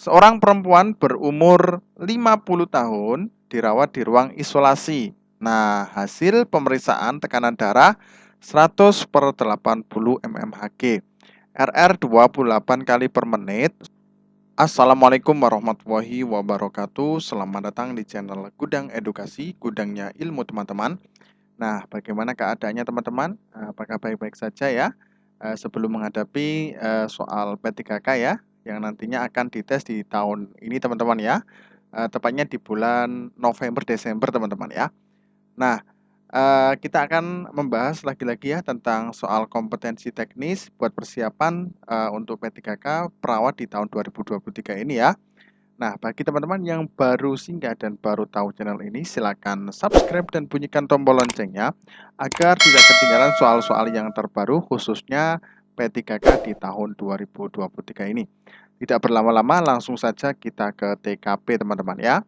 Seorang perempuan berumur 50 tahun dirawat di ruang isolasi. Nah, hasil pemeriksaan tekanan darah 100 per 80 mmHg, RR 28 kali per menit. Assalamualaikum warahmatullahi wabarakatuh. Selamat datang di channel Gudang Edukasi, gudangnya ilmu teman-teman. Nah, bagaimana keadaannya teman-teman? Apakah baik-baik saja ya? Sebelum menghadapi soal P3K ya, yang nantinya akan dites di tahun ini teman-teman ya, tepatnya di bulan November Desember teman-teman ya. Nah, kita akan membahas lagi-lagi ya tentang soal kompetensi teknis buat persiapan untuk P3K perawat di tahun 2023 ini ya. Nah, bagi teman-teman yang baru singgah dan baru tahu channel ini, silakan subscribe dan bunyikan tombol loncengnya agar tidak ketinggalan soal-soal yang terbaru khususnya P3K di tahun 2023 ini. Tidak berlama-lama, langsung saja kita ke TKP teman-teman ya.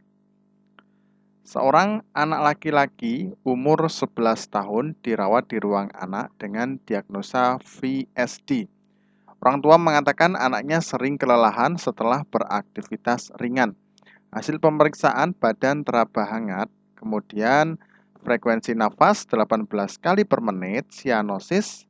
Seorang anak laki-laki umur 11 tahun dirawat di ruang anak dengan diagnosa VSD. Orang tua mengatakan anaknya sering kelelahan setelah beraktivitas ringan. Hasil pemeriksaan badan teraba hangat, kemudian frekuensi nafas 18 kali per menit, sianosis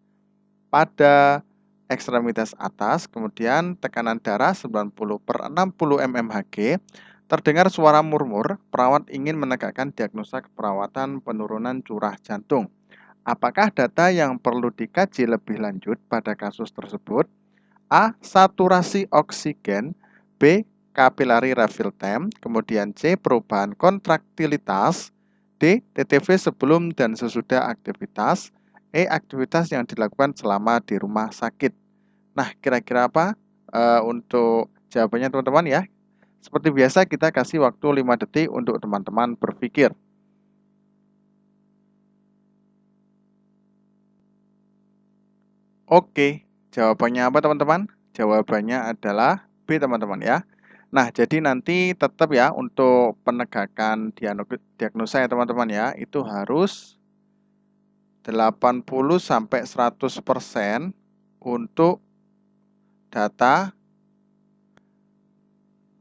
pada ekstremitas atas, kemudian tekanan darah 90 per 60 mmHg, terdengar suara murmur, perawat ingin menegakkan diagnosa keperawatan penurunan curah jantung. Apakah data yang perlu dikaji lebih lanjut pada kasus tersebut? A. Saturasi oksigen. B. Capillary refill time. Kemudian C. Perubahan kontraktilitas. D. TTV sebelum dan sesudah aktivitas. E. Aktivitas yang dilakukan selama di rumah sakit. Nah, kira-kira apa untuk jawabannya teman-teman ya? Seperti biasa kita kasih waktu 5 detik untuk teman-teman berpikir. Oke, jawabannya apa teman-teman? Jawabannya adalah B teman-teman ya. Nah, jadi nanti tetap ya untuk penegakan diagnosa ya teman-teman ya, itu harus 80 sampai 100% untuk data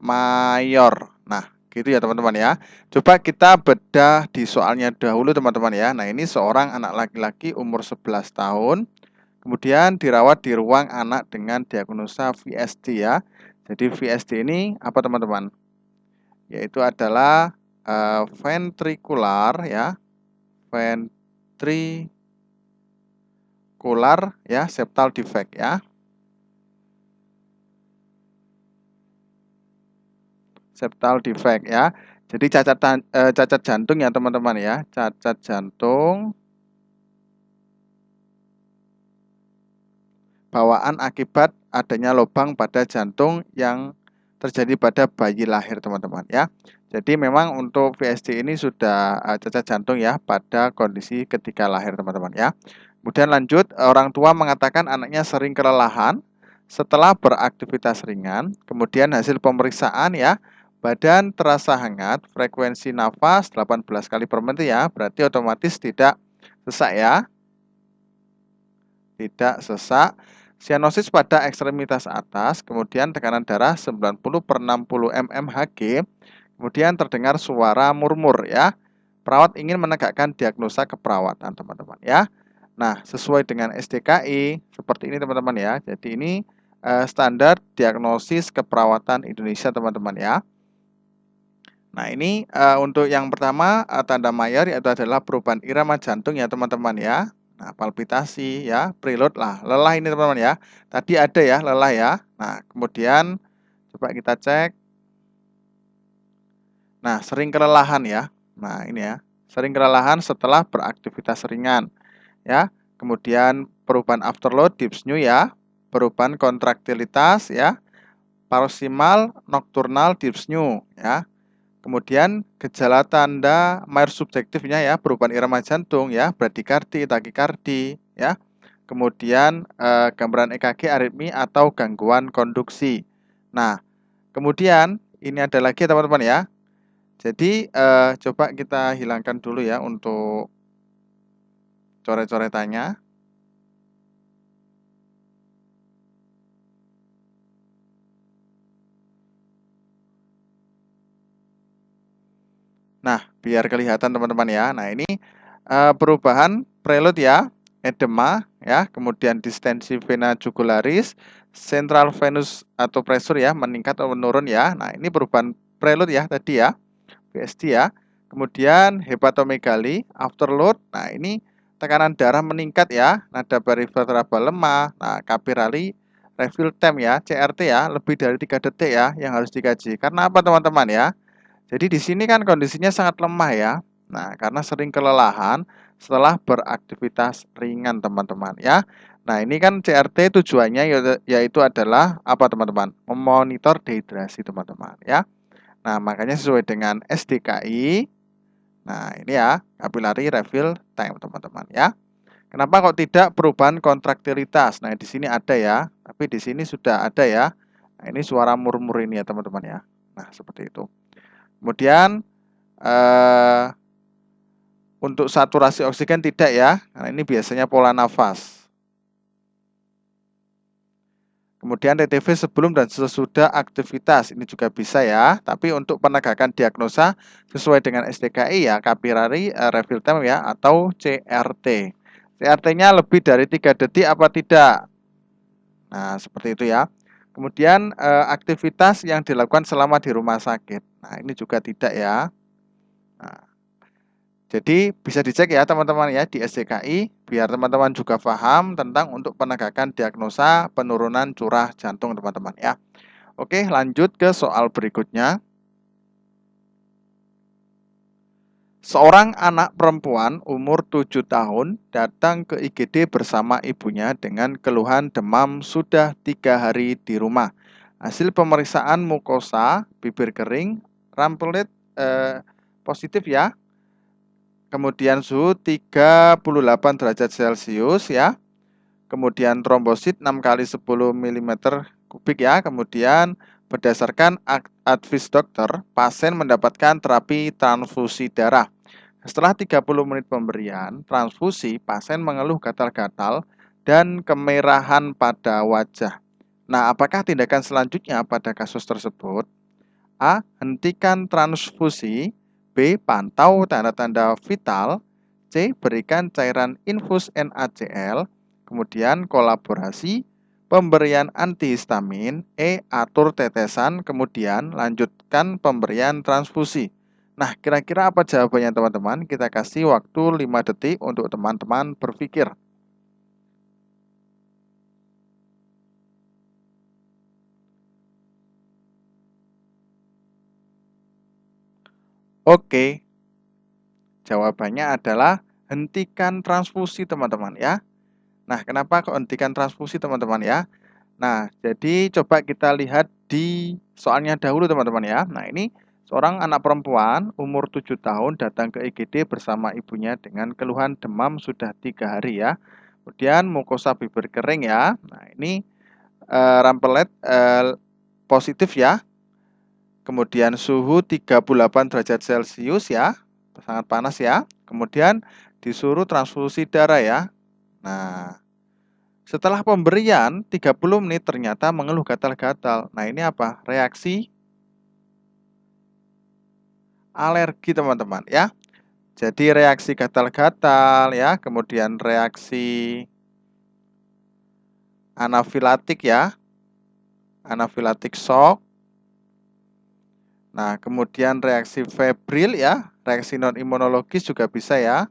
mayor. Nah, gitu ya teman-teman ya. Coba kita bedah di soalnya dahulu teman-teman ya. Nah, ini seorang anak laki-laki umur 11 tahun, kemudian dirawat di ruang anak dengan diagnosa VSD ya. Jadi VSD ini apa teman-teman? Yaitu adalah ventrikular ya, ventrikular ya, septal defect ya. Septal defect ya. Jadi cacat jantung ya teman-teman ya, cacat jantung bawaan akibat adanya lubang pada jantung yang terjadi pada bayi lahir teman-teman ya. Jadi memang untuk VSD ini sudah cacat jantung ya pada kondisi ketika lahir teman-teman ya. Kemudian lanjut, orang tua mengatakan anaknya sering kelelahan setelah beraktivitas ringan. Kemudian hasil pemeriksaan ya, badan terasa hangat, frekuensi nafas 18 kali per menit ya, berarti otomatis tidak sesak ya. Tidak sesak. Sianosis pada ekstremitas atas, kemudian tekanan darah 90 per 60 mmHg, kemudian terdengar suara murmur ya. Perawat ingin menegakkan diagnosa keperawatan teman-teman ya. Nah, sesuai dengan SDKI seperti ini teman-teman ya. Jadi ini standar diagnosis keperawatan Indonesia teman-teman ya. Nah, ini untuk yang pertama tanda mayor yaitu adalah perubahan irama jantung ya teman-teman ya. Nah, palpitasi ya, preload lah, lelah ini teman-teman ya. Tadi ada ya lelah ya. Nah, kemudian coba kita cek. Nah, sering kelelahan ya. Nah, ini ya, sering kelelahan setelah beraktivitas ringan ya. Kemudian perubahan afterload dyspnea ya, perubahan kontraktilitas ya, paroksimal nokturnal dyspnea ya. Kemudian gejala tanda mayor subjektifnya ya, perubahan irama jantung ya, bradikardi, takikardi ya. Kemudian gambaran EKG aritmi atau gangguan konduksi. Nah, kemudian ini ada lagi teman-teman ya. Jadi coba kita hilangkan dulu ya untuk coret-coretannya. Nah, biar kelihatan teman-teman ya. Nah, ini perubahan prelude ya, edema ya, kemudian distensi vena jugularis, central venous atau pressure ya, meningkat atau menurun ya. Nah, ini perubahan prelude ya tadi ya, VSD ya. Kemudian hepatomegali, afterload. Nah, ini tekanan darah meningkat ya, nada perivertebral lemah. Nah, kapilari refill time ya, CRT ya, lebih dari 3 detik ya yang harus dikaji. Karena apa teman-teman ya? Jadi di sini kan kondisinya sangat lemah ya. Nah, karena sering kelelahan setelah beraktivitas ringan teman-teman ya. Nah, ini kan CRT tujuannya yaitu adalah apa teman-teman? Memonitor dehidrasi teman-teman ya. Nah, makanya sesuai dengan SDKI. Nah, ini ya, capillary refill time teman-teman ya. Kenapa kok tidak perubahan kontraktilitas? Nah, di sini ada ya, tapi di sini sudah ada ya. Nah, ini suara murmur ini ya teman-teman ya. Nah, seperti itu. Kemudian untuk saturasi oksigen tidak ya, karena ini biasanya pola nafas. Kemudian TTV sebelum dan sesudah aktivitas, ini juga bisa ya. Tapi untuk penegakan diagnosa sesuai dengan SDKI ya, capillary refill time ya, atau CRT. CRT-nya lebih dari 3 detik apa tidak? Nah, seperti itu ya. Kemudian aktivitas yang dilakukan selama di rumah sakit. Nah, ini juga tidak ya. Nah, jadi bisa dicek ya teman-teman ya di SDKI biar teman-teman juga paham tentang untuk penegakan diagnosa penurunan curah jantung teman-teman ya. Oke, lanjut ke soal berikutnya. Seorang anak perempuan umur 7 tahun datang ke IGD bersama ibunya dengan keluhan demam sudah 3 hari di rumah. Hasil pemeriksaan mukosa, bibir kering, rampelit positif ya. Kemudian suhu 38 derajat Celcius ya. Kemudian trombosit 6 kali 10 mm kubik ya. Kemudian berdasarkan advis dokter, pasien mendapatkan terapi transfusi darah. Setelah 30 menit pemberian transfusi, pasien mengeluh gatal-gatal dan kemerahan pada wajah. Nah, apakah tindakan selanjutnya pada kasus tersebut? A. Hentikan transfusi. B. Pantau tanda-tanda vital. C. Berikan cairan infus NaCl. Kemudian kolaborasi, pemberian antihistamin. E. Atur tetesan, kemudian lanjutkan pemberian transfusi. Nah, kira-kira apa jawabannya teman-teman? Kita kasih waktu 5 detik untuk teman-teman berpikir. Oke, jawabannya adalah hentikan transfusi teman-teman ya. Nah, kenapa kok hentikan transfusi teman-teman ya? Nah, jadi coba kita lihat di soalnya dahulu teman-teman ya. Nah, ini seorang anak perempuan umur 7 tahun datang ke IGD bersama ibunya dengan keluhan demam sudah 3 hari ya. Kemudian mukosa bibir kering ya. Nah, ini rampelet positif ya. Kemudian suhu 38 derajat Celcius ya. Sangat panas ya. Kemudian disuruh transfusi darah ya. Nah, setelah pemberian 30 menit ternyata mengeluh gatal-gatal. Nah, ini apa? Reaksi alergi teman-teman ya. Jadi reaksi gatal-gatal ya, kemudian reaksi anafilatik ya. Anafilatik shock. Nah, kemudian reaksi febril ya, reaksi non imunologis juga bisa ya.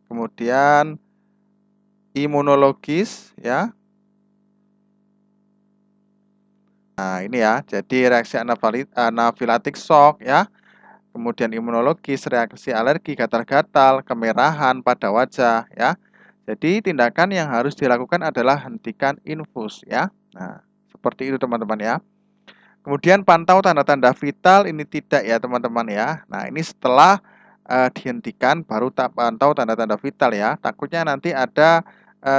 Kemudian imunologis ya. Nah, ini ya. Jadi reaksi anafilatik shock ya. Kemudian imunologis, reaksi alergi, gatal-gatal, kemerahan pada wajah ya. Jadi tindakan yang harus dilakukan adalah hentikan infus ya. Nah, seperti itu teman-teman ya. Kemudian pantau tanda-tanda vital ini tidak ya teman-teman ya. Nah, ini setelah dihentikan baru pantau tanda-tanda vital ya. Takutnya nanti ada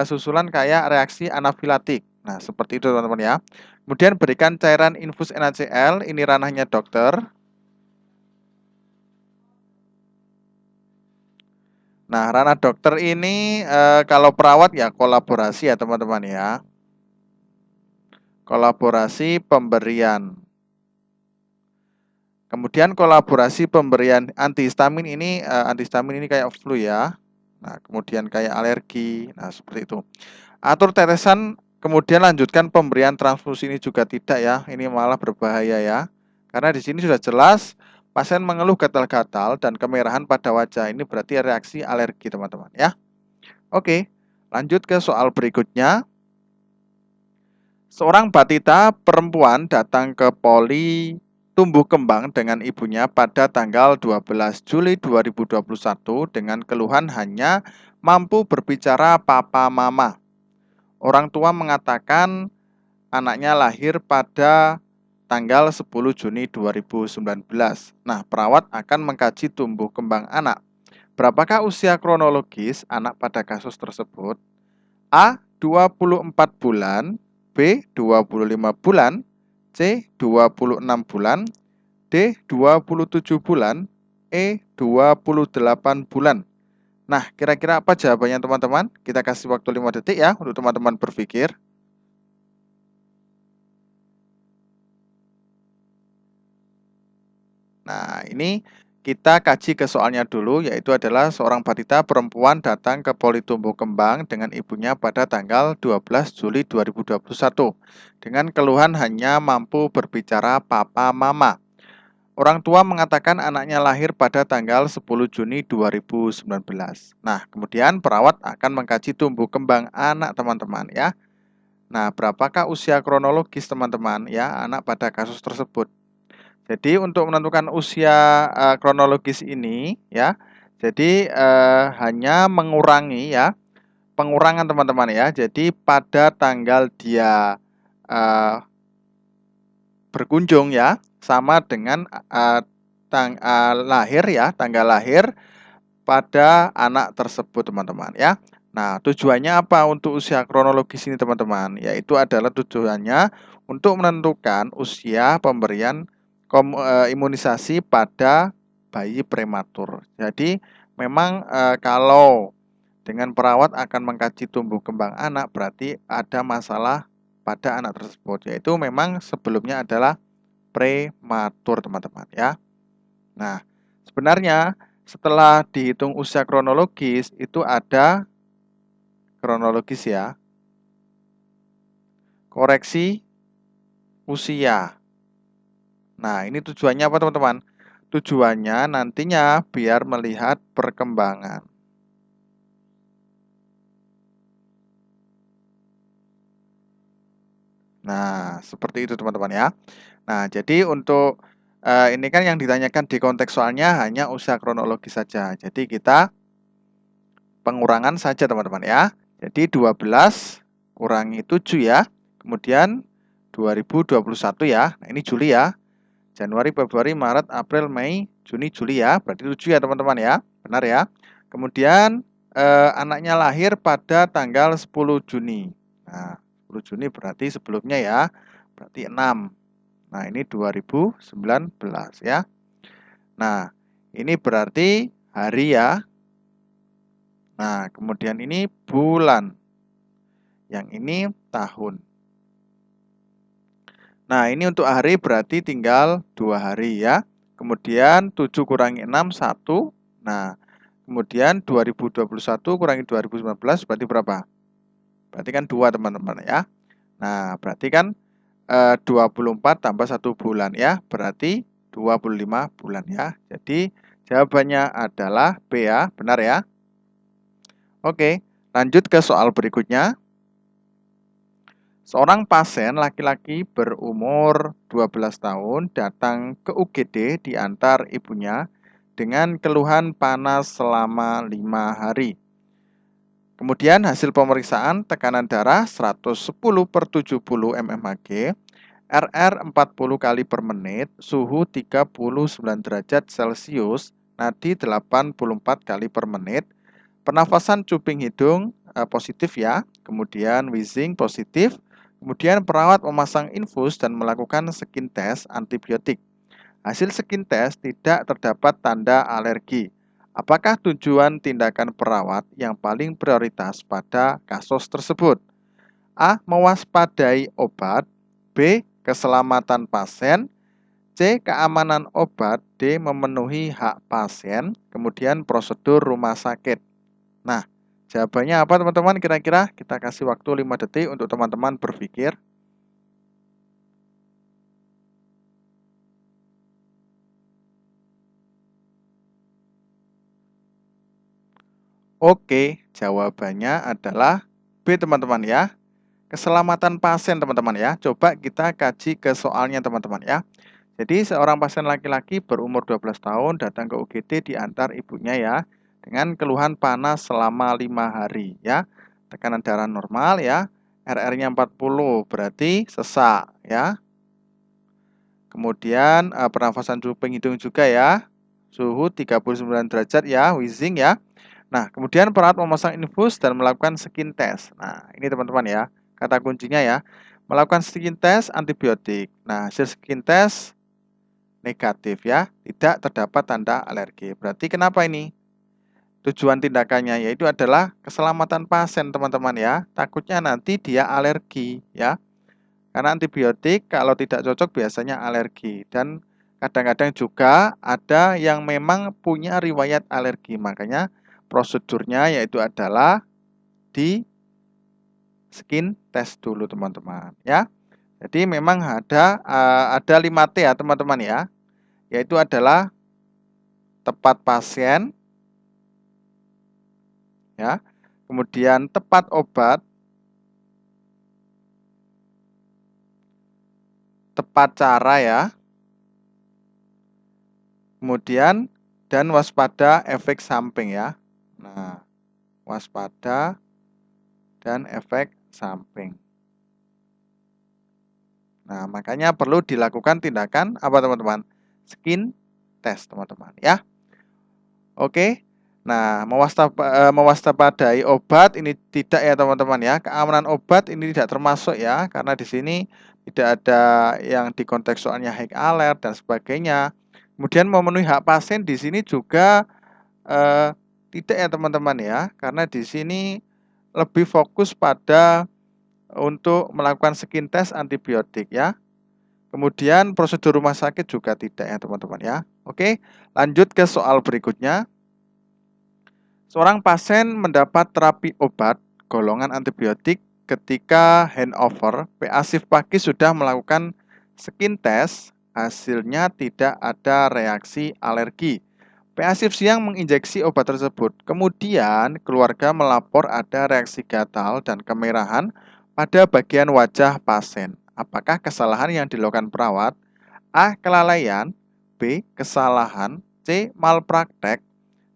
susulan kayak reaksi anafilatik. Nah, seperti itu teman-teman ya. Kemudian berikan cairan infus NaCl, ini ranahnya dokter. Nah, ranah dokter ini kalau perawat ya kolaborasi ya teman-teman ya. Kolaborasi pemberian. Kemudian kolaborasi pemberian antihistamin ini kayak flu ya. Nah, kemudian kayak alergi. Nah, seperti itu. Atur tetesan, kemudian lanjutkan pemberian transfusi ini juga tidak ya. Ini malah berbahaya ya. Karena di sini sudah jelas pasien mengeluh gatal-gatal dan kemerahan pada wajah. Ini berarti reaksi alergi, teman-teman ya. Oke, lanjut ke soal berikutnya. Seorang batita perempuan datang ke poli tumbuh kembang dengan ibunya pada tanggal 12 Juli 2021 dengan keluhan hanya mampu berbicara papa mama. Orang tua mengatakan anaknya lahir pada tanggal 10 Juni 2019. Nah, perawat akan mengkaji tumbuh kembang anak. Berapakah usia kronologis anak pada kasus tersebut? A. 24 bulan, B. 25 bulan, C. 26 bulan, D. 27 bulan, E. 28 bulan. Nah, kira-kira apa jawabannya teman-teman? Kita kasih waktu 5 detik ya untuk teman-teman berpikir. Nah, ini kita kaji ke soalnya dulu, yaitu adalah seorang batita perempuan datang ke poli tumbuh kembang dengan ibunya pada tanggal 12 Juli 2021 dengan keluhan hanya mampu berbicara papa mama. Orang tua mengatakan anaknya lahir pada tanggal 10 Juni 2019. Nah, kemudian perawat akan mengkaji tumbuh kembang anak teman-teman ya. Nah, berapakah usia kronologis teman-teman ya anak pada kasus tersebut? Jadi untuk menentukan usia kronologis ini ya, jadi hanya mengurangi ya, pengurangan teman-teman ya. Jadi pada tanggal dia berkunjung ya, sama dengan lahir ya, tanggal lahir pada anak tersebut teman-teman ya. Nah, tujuannya apa untuk usia kronologis ini teman-teman? Yaitu adalah tujuannya untuk menentukan usia pemberian imunisasi pada bayi prematur. Jadi memang kalau dengan perawat akan mengkaji tumbuh kembang anak berarti ada masalah pada anak tersebut, yaitu memang sebelumnya adalah prematur teman-teman ya. Nah, sebenarnya setelah dihitung usia kronologis itu ada kronologis ya, koreksi usia. Nah, ini tujuannya apa teman-teman? Tujuannya nantinya biar melihat perkembangan. Nah, seperti itu teman-teman ya. Nah, jadi untuk ini kan yang ditanyakan di konteks soalnya hanya usia kronologis saja. Jadi kita pengurangan saja teman-teman ya. Jadi 12 kurangi 7 ya. Kemudian 2021 ya. Nah, ini Juli ya. Januari, Februari, Maret, April, Mei, Juni, Juli ya. Berarti 7 ya teman-teman ya. Benar ya. Kemudian anaknya lahir pada tanggal 10 Juni. Nah, 10 Juni berarti sebelumnya ya. Berarti 6. Nah, ini 2019 ya. Nah, ini berarti hari ya. Nah, kemudian ini bulan. Yang ini tahun. Nah, ini untuk hari berarti tinggal 2 hari ya. Kemudian 7 kurangi 6, 1. Nah, kemudian 2021 kurangi 2019 berarti berapa? Berarti kan 2 teman-teman ya. Nah, berarti kan 24 tambah 1 bulan ya. Berarti 25 bulan ya. Jadi jawabannya adalah B ya. Benar ya? Oke, lanjut ke soal berikutnya. Seorang pasien laki-laki berumur 12 tahun datang ke UGD diantar ibunya dengan keluhan panas selama 5 hari. Kemudian hasil pemeriksaan tekanan darah 110/70 mmHg, RR 40 kali per menit, suhu 39 derajat Celcius, nadi 84 kali per menit, pernafasan cuping hidung positif ya, kemudian wheezing positif, kemudian perawat memasang infus dan melakukan skin test antibiotik. Hasil skin test tidak terdapat tanda alergi. Apakah tujuan tindakan perawat yang paling prioritas pada kasus tersebut? A. Mewaspadai obat, B. Keselamatan pasien, C. Keamanan obat. D. Memenuhi hak pasien. Kemudian prosedur rumah sakit. Nah, jawabannya apa teman-teman kira-kira? Kita kasih waktu 5 detik untuk teman-teman berpikir. Oke, jawabannya adalah B teman-teman ya. Keselamatan pasien teman-teman ya. Coba kita kaji ke soalnya teman-teman ya. Jadi seorang pasien laki-laki berumur 12 tahun datang ke UGD diantar ibunya ya dengan keluhan panas selama 5 hari ya. Tekanan darah normal ya. RR-nya 40 berarti sesak ya. Kemudian pernafasan cuping hidung juga ya. Suhu 39 derajat ya, wheezing ya. Nah, kemudian perawat memasang infus dan melakukan skin test. Nah, ini teman-teman ya, kata kuncinya ya. Melakukan skin test antibiotik. Nah, hasil skin test negatif ya, tidak terdapat tanda alergi. Berarti kenapa ini? Tujuan tindakannya yaitu adalah keselamatan pasien teman-teman ya. Takutnya nanti dia alergi ya. Karena antibiotik kalau tidak cocok biasanya alergi. Dan kadang-kadang juga ada yang memang punya riwayat alergi. Makanya prosedurnya yaitu adalah di skin test dulu teman-teman ya. Jadi memang ada 5T ya teman-teman ya. Yaitu adalah tepat pasien ya. Kemudian tepat obat, tepat cara ya. Kemudian dan waspada efek samping ya. Nah, waspada dan efek samping. Nah, makanya perlu dilakukan tindakan apa teman-teman? Skin test teman-teman ya. Oke. Nah, mewaspadai obat ini tidak ya teman-teman ya. Keamanan obat ini tidak termasuk ya, karena di sini tidak ada yang di konteks soalnya high alert dan sebagainya. Kemudian memenuhi hak pasien di sini juga tidak ya teman-teman ya, karena di sini lebih fokus pada untuk melakukan skin test antibiotik ya. Kemudian prosedur rumah sakit juga tidak ya teman-teman ya. Oke, lanjut ke soal berikutnya. Seorang pasien mendapat terapi obat golongan antibiotik ketika handover. PA shift pagi sudah melakukan skin test, hasilnya tidak ada reaksi alergi. PA shift siang menginjeksi obat tersebut. Kemudian keluarga melapor ada reaksi gatal dan kemerahan pada bagian wajah pasien. Apakah kesalahan yang dilakukan perawat? A. Kelalaian. B. Kesalahan. C. Malpraktek.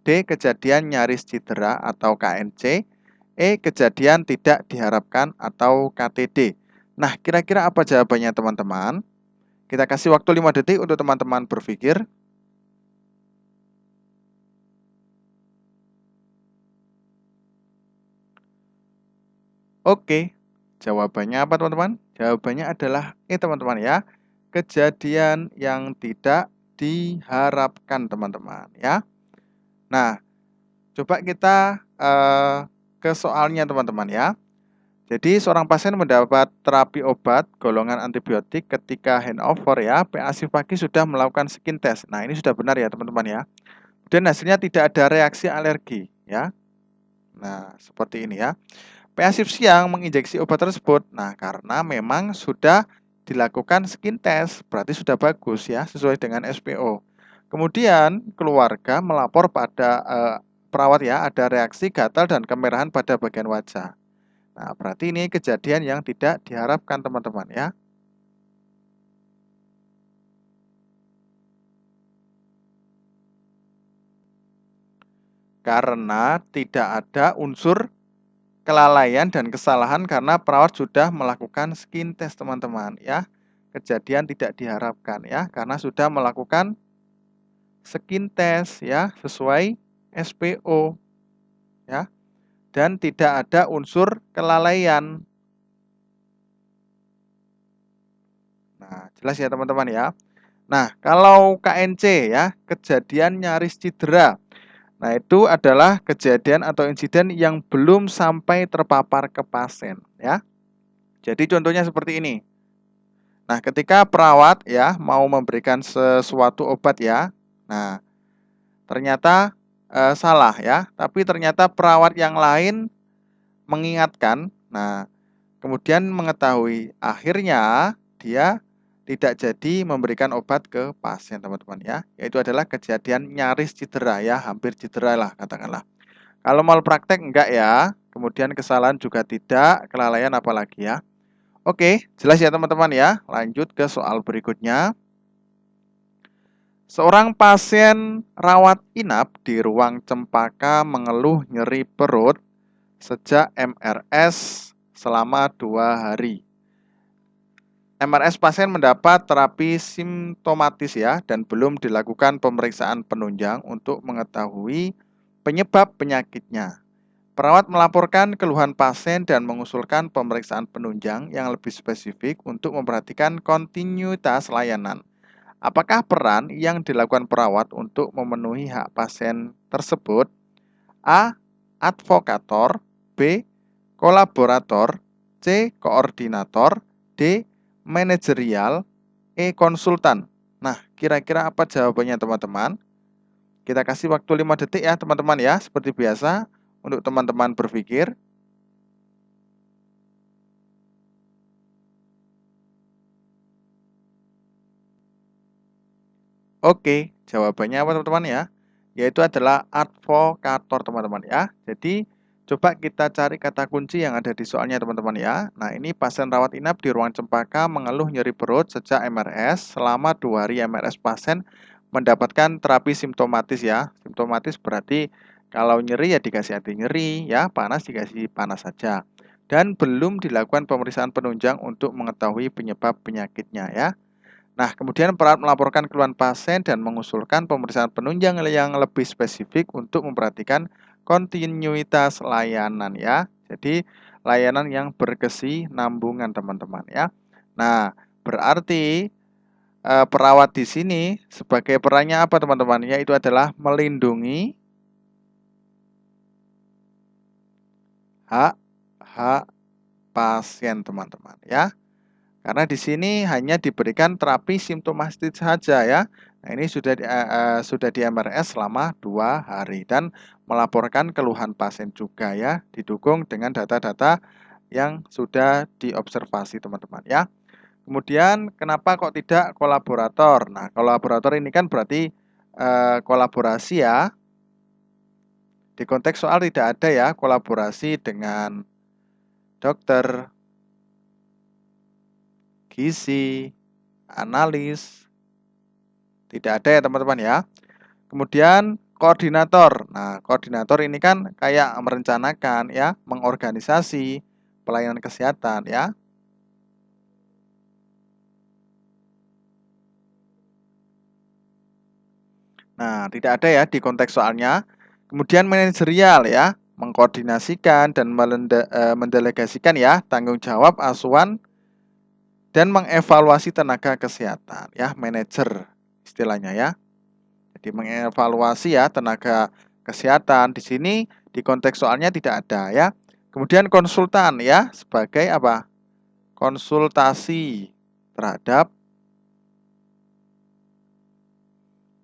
D. Kejadian nyaris cedera atau KNC. E. Kejadian tidak diharapkan atau KTD. Nah, kira-kira apa jawabannya teman-teman? Kita kasih waktu 5 detik untuk teman-teman berpikir. Oke, jawabannya apa teman-teman? Jawabannya adalah E teman-teman ya. Kejadian yang tidak diharapkan teman-teman ya. Nah, coba kita ke soalnya teman-teman ya. Jadi seorang pasien mendapat terapi obat golongan antibiotik ketika handover ya. PA shift pagi sudah melakukan skin test. Nah, ini sudah benar ya teman-teman ya. Dan hasilnya tidak ada reaksi alergi ya. Nah, seperti ini ya. PA shift siang menginjeksi obat tersebut. Nah, karena memang sudah dilakukan skin test, berarti sudah bagus ya, sesuai dengan SPO. Kemudian keluarga melapor pada perawat ya, ada reaksi gatal dan kemerahan pada bagian wajah. Nah, berarti ini kejadian yang tidak diharapkan teman-teman ya. Karena tidak ada unsur kelalaian dan kesalahan karena perawat sudah melakukan skin test teman-teman ya. Kejadian tidak diharapkan ya, karena sudah melakukan skin test ya, sesuai SPO ya. Dan tidak ada unsur kelalaian. Nah, jelas ya teman-teman ya. Nah, kalau KNC ya, kejadian nyaris cedera. Nah, itu adalah kejadian atau insiden yang belum sampai terpapar ke pasien ya. Jadi contohnya seperti ini. Nah, ketika perawat ya mau memberikan sesuatu obat ya, nah ternyata salah ya, tapi ternyata perawat yang lain mengingatkan. Nah, kemudian mengetahui akhirnya dia tidak jadi memberikan obat ke pasien teman-teman ya. Yaitu adalah kejadian nyaris cedera ya, hampir cedera lah katakanlah. Kalau malpraktek enggak ya, kemudian kesalahan juga tidak, kelalaian apalagi ya. Oke, jelas ya teman-teman ya. Lanjut ke soal berikutnya. Seorang pasien rawat inap di ruang Cempaka mengeluh nyeri perut sejak MRS selama 2 hari. MRS pasien mendapat terapi simptomatis ya dan belum dilakukan pemeriksaan penunjang untuk mengetahui penyebab penyakitnya. Perawat melaporkan keluhan pasien dan mengusulkan pemeriksaan penunjang yang lebih spesifik untuk memperhatikan kontinuitas layanan. Apakah peran yang dilakukan perawat untuk memenuhi hak pasien tersebut? A. Advokator, B. Kolaborator, C. Koordinator, D. Manajerial, E. Konsultan. Nah, kira-kira apa jawabannya teman-teman? Kita kasih waktu 5 detik ya teman-teman ya, seperti biasa untuk teman-teman berpikir. Oke, jawabannya apa teman-teman ya? Yaitu adalah advokator teman-teman ya. Jadi coba kita cari kata kunci yang ada di soalnya teman-teman ya. Nah, ini pasien rawat inap di ruang Cempaka mengeluh nyeri perut sejak MRS. Selama 2 hari MRS pasien mendapatkan terapi simptomatis ya. Simptomatis berarti kalau nyeri ya dikasih anti nyeri ya, panas dikasih panas saja. Dan belum dilakukan pemeriksaan penunjang untuk mengetahui penyebab penyakitnya ya. Nah, kemudian perawat melaporkan keluhan pasien dan mengusulkan pemeriksaan penunjang yang lebih spesifik untuk memperhatikan kontinuitas layanan ya. Jadi, layanan yang berkesinambungan teman-teman ya. Nah, berarti perawat di sini sebagai perannya apa teman-teman? Yaitu adalah melindungi hak pasien teman-teman ya. Karena di sini hanya diberikan terapi simptomatis saja ya. Nah, ini sudah di MRS selama 2 hari dan melaporkan keluhan pasien juga ya, didukung dengan data-data yang sudah diobservasi teman-teman ya. Kemudian kenapa kok tidak kolaborator? Nah, kolaborator ini kan berarti kolaborasi ya. Di konteks soal tidak ada ya kolaborasi dengan dokter, gizi, analis. Tidak ada ya teman-teman ya. Kemudian koordinator. Nah, koordinator ini kan kayak merencanakan ya, mengorganisasi pelayanan kesehatan ya. Nah, tidak ada ya di konteks soalnya. Kemudian manajerial ya, mengkoordinasikan dan mendelegasikan ya tanggung jawab asuhan dan mengevaluasi tenaga kesehatan ya, manajer istilahnya ya. Jadi mengevaluasi ya tenaga kesehatan di sini di konteks soalnya tidak ada ya. Kemudian konsultan ya sebagai apa? Konsultasi terhadap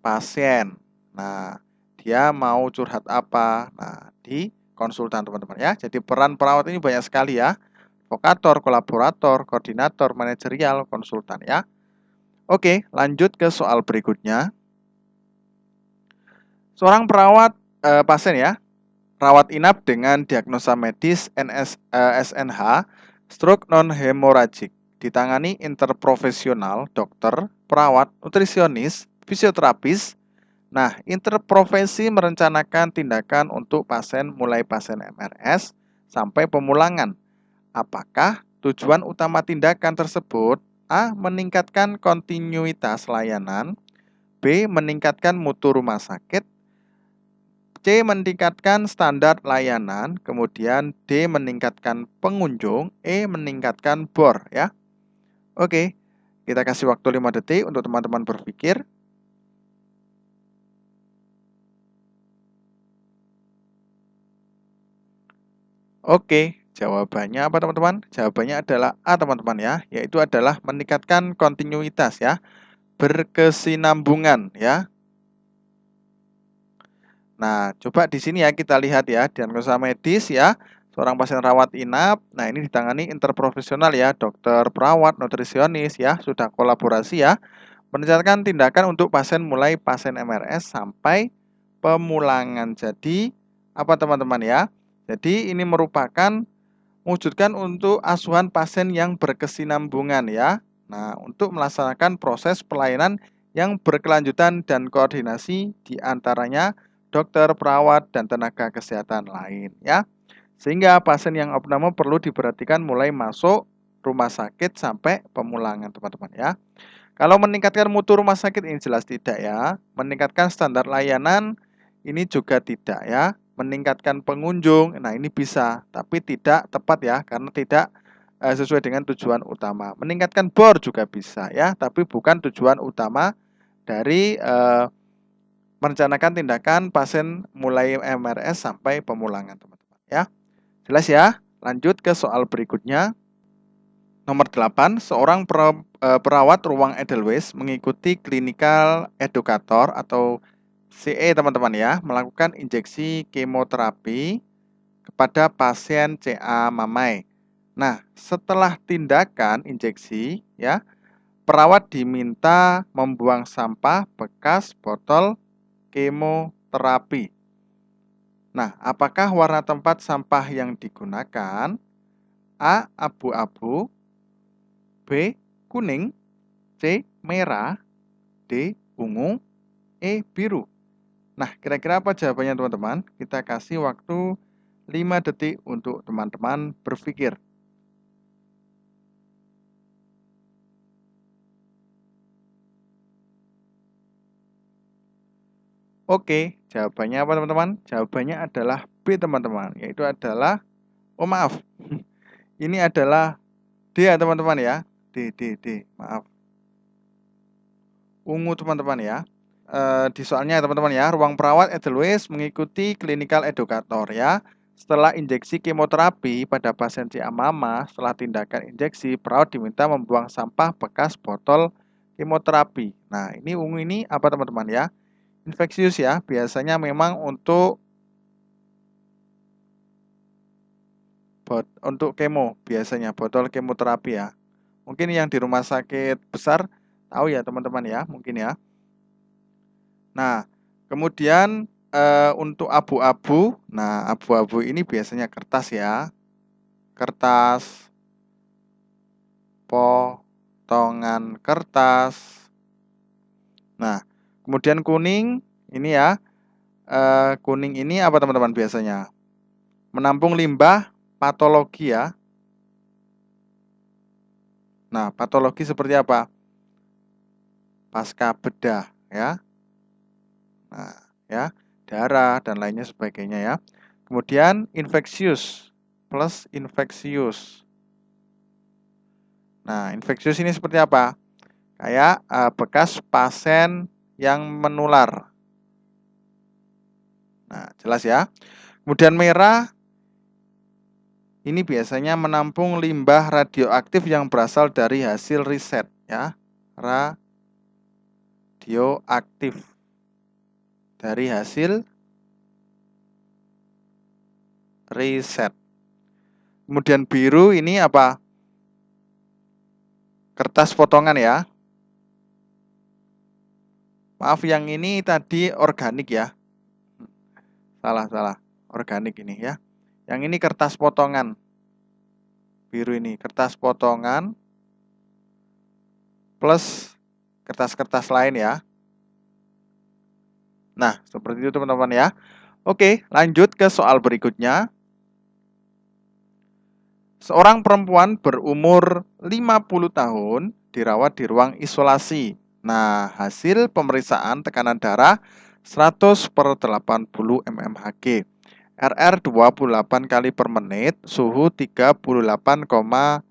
pasien. Nah, dia mau curhat apa? Nah, di konsultan teman-teman ya. Jadi peran perawat ini banyak sekali ya. Advokator, kolaborator, koordinator, manajerial, konsultan ya. Oke, lanjut ke soal berikutnya. Seorang perawat pasien ya, rawat inap dengan diagnosa medis SNH, stroke non-hemorrhagic, ditangani interprofesional, dokter, perawat, nutrisionis, fisioterapis. Nah, interprofesi merencanakan tindakan untuk pasien mulai pasien MRS sampai pemulangan. Apakah tujuan utama tindakan tersebut? A. Meningkatkan kontinuitas layanan, B. Meningkatkan mutu rumah sakit, C. Meningkatkan standar layanan, kemudian D. Meningkatkan pengunjung, E. Meningkatkan bor ya. Oke, kita kasih waktu 5 detik untuk teman-teman berpikir. Oke, Jawabannya apa teman-teman? Jawabannya adalah A teman-teman ya, yaitu adalah meningkatkan kontinuitas ya, berkesinambungan ya. Nah, coba di sini ya kita lihat ya, diagnosa medis ya, seorang pasien rawat inap. Nah, ini ditangani interprofesional ya, dokter, perawat, nutrisionis ya, sudah kolaborasi ya, merencanakan tindakan untuk pasien mulai pasien MRS sampai pemulangan. Jadi, apa teman-teman ya? Jadi, ini merupakan mewujudkan untuk asuhan pasien yang berkesinambungan ya. Nah, untuk melaksanakan proses pelayanan yang berkelanjutan dan koordinasi di antaranya dokter, perawat, dan tenaga kesehatan lain ya. Sehingga pasien yang abnormal perlu diperhatikan mulai masuk rumah sakit sampai pemulangan teman-teman ya. Kalau meningkatkan mutu rumah sakit ini jelas tidak ya. Meningkatkan standar layanan ini juga tidak ya. Meningkatkan pengunjung, nah ini bisa, tapi tidak tepat ya, karena tidak sesuai dengan tujuan utama. Meningkatkan bor juga bisa ya, tapi bukan tujuan utama dari merencanakan tindakan pasien mulai MRS sampai pemulangan teman-teman ya. Jelas ya? Lanjut ke soal berikutnya. Nomor 8, seorang perawat ruang Edelweiss mengikuti klinikal edukator atau CE teman-teman ya, melakukan injeksi kemoterapi kepada pasien CA Mamai. Nah, setelah tindakan injeksi ya, perawat diminta membuang sampah bekas botol kemoterapi. Nah, apakah warna tempat sampah yang digunakan? A. Abu-abu, B. Kuning, C. Merah, D. Ungu, E. Biru. Nah, kira-kira apa jawabannya teman-teman? Kita kasih waktu 5 detik untuk teman-teman berpikir. Oke, jawabannya apa teman-teman? Jawabannya adalah B teman-teman, yaitu adalah, oh maaf, ini adalah D ya teman-teman ya. D, maaf. Ungu teman-teman ya. Di soalnya teman-teman ya, ruang perawat Edelweiss mengikuti klinikal edukator ya. Setelah injeksi kemoterapi pada pasien CA Mama, setelah tindakan injeksi, perawat diminta membuang sampah bekas botol kemoterapi. Nah, ini ungu ini apa teman-teman ya? Infeksius ya, biasanya memang untuk kemo, biasanya botol kemoterapi ya. Mungkin yang di rumah sakit besar tahu ya teman-teman ya, mungkin ya. Nah, kemudian untuk abu-abu, nah abu-abu ini biasanya kertas ya, kertas, potongan kertas. Nah, kemudian kuning ini ya, kuning ini apa teman-teman biasanya? Menampung limbah patologi ya. Nah, patologi seperti apa? Pasca bedah ya. Nah, ya, darah dan lainnya sebagainya ya. Kemudian infeksius plus infeksius. Nah, infeksius ini seperti apa? Kayak bekas pasien yang menular. Nah, jelas ya. Kemudian merah ini biasanya menampung limbah radioaktif yang berasal dari hasil riset ya. Radioaktif dari hasil riset. Kemudian biru ini apa? Kertas potongan ya. Maaf, yang ini tadi organik ya. Salah. Organik ini ya. Yang ini kertas potongan. Biru ini kertas potongan plus kertas-kertas lain ya. Nah, seperti itu teman-teman ya. Oke, lanjut ke soal berikutnya. Seorang perempuan berumur 50 tahun dirawat di ruang isolasi. Nah, hasil pemeriksaan tekanan darah 100/80 mmHg. RR 28 kali per menit, suhu 38,50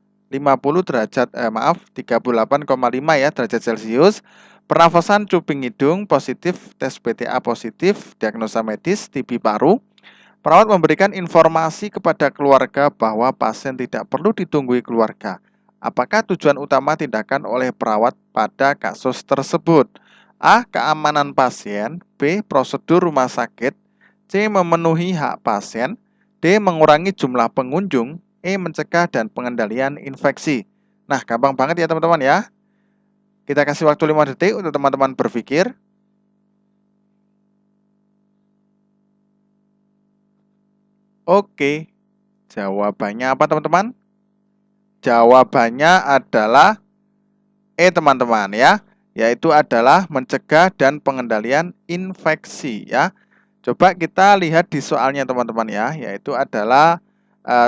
derajat 38,5 ya derajat Celcius. Pernafasan cuping hidung positif, tes BTA positif, diagnosa medis TB paru. Perawat memberikan informasi kepada keluarga bahwa pasien tidak perlu ditunggui keluarga. Apakah tujuan utama tindakan oleh perawat pada kasus tersebut? A. Keamanan pasien. B. Prosedur rumah sakit. C. Memenuhi hak pasien. D. Mengurangi jumlah pengunjung. E. Mencegah dan pengendalian infeksi. Nah, gampang banget ya teman-teman ya. Kita kasih waktu 5 detik untuk teman-teman berpikir. Oke, jawabannya apa teman-teman? Jawabannya adalah E teman-teman ya, yaitu adalah mencegah dan pengendalian infeksi ya. Coba kita lihat di soalnya teman-teman ya, yaitu adalah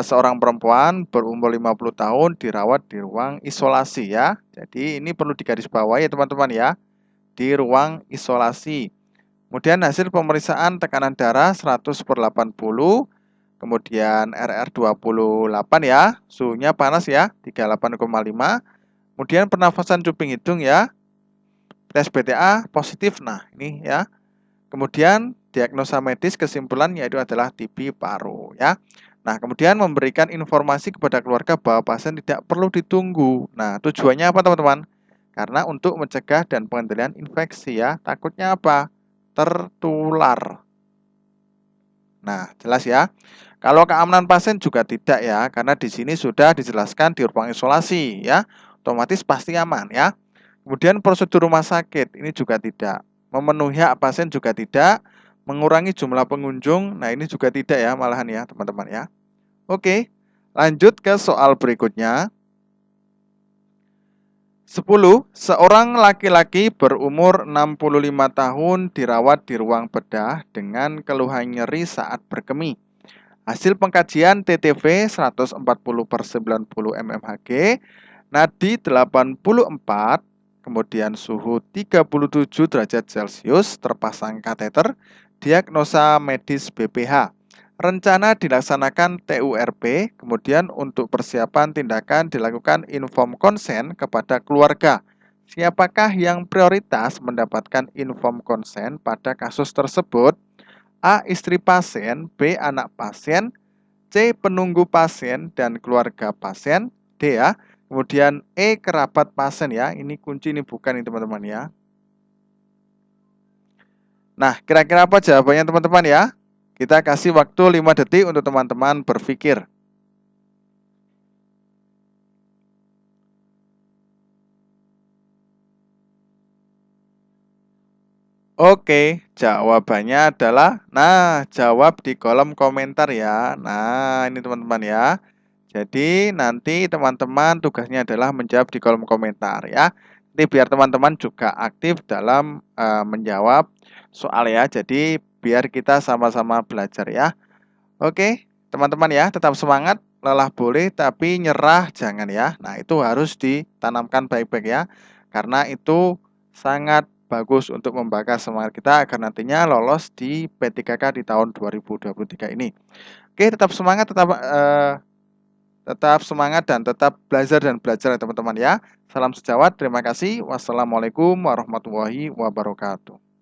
seorang perempuan berumur 50 tahun dirawat di ruang isolasi ya. Jadi ini perlu digarisbawahi ya teman-teman ya, di ruang isolasi. Kemudian hasil pemeriksaan tekanan darah 100/80, kemudian RR 28 ya, suhunya panas ya, 38,5. Kemudian pernafasan cuping hidung ya, tes BTA positif. Nah, ini ya. Kemudian diagnosa medis kesimpulan yaitu adalah TB paru ya. Nah, kemudian memberikan informasi kepada keluarga bahwa pasien tidak perlu ditunggu. Nah, tujuannya apa teman-teman? Karena untuk mencegah dan pengendalian infeksi ya. Takutnya apa? Tertular. Nah, jelas ya. Kalau keamanan pasien juga tidak ya, karena di sini sudah dijelaskan di ruang isolasi ya. Otomatis pasti aman ya. Kemudian prosedur rumah sakit ini juga tidak. Memenuhi hak pasien juga tidak. Mengurangi jumlah pengunjung, nah ini juga tidak ya malahan ya teman-teman ya. Oke, lanjut ke soal berikutnya. 10. Seorang laki-laki berumur 65 tahun dirawat di ruang bedah dengan keluhan nyeri saat berkemih. Hasil pengkajian TTV 140/90 mmHg, nadi 84, kemudian suhu 37 derajat Celcius, terpasang kateter, diagnosa medis BPH. Rencana dilaksanakan TURP, kemudian untuk persiapan tindakan dilakukan inform konsen kepada keluarga. Siapakah yang prioritas mendapatkan inform konsen pada kasus tersebut? A. Istri pasien, B. Anak pasien, C. Penunggu pasien dan keluarga pasien, D ya. Kemudian E. Kerabat pasien ya. Ini kunci, ini bukan ini teman-teman ya. Nah, kira-kira apa jawabannya teman-teman ya? Kita kasih waktu 5 detik untuk teman-teman berpikir. Oke, jawabannya adalah, nah, jawab di kolom komentar ya. Nah, ini teman-teman ya. Jadi nanti teman-teman tugasnya adalah menjawab di kolom komentar ya. Ini biar teman-teman juga aktif dalam menjawab soal ya. Jadi biar kita sama-sama belajar ya. Oke, teman-teman ya, tetap semangat. Lelah boleh tapi nyerah jangan ya. Nah, itu harus ditanamkan baik-baik ya. Karena itu sangat bagus untuk membakar semangat kita agar nantinya lolos di P3K di tahun 2023 ini. Oke, tetap semangat, tetap semangat dan tetap belajar ya teman-teman ya. Salam sejawat, terima kasih. Wassalamualaikum warahmatullahi wabarakatuh.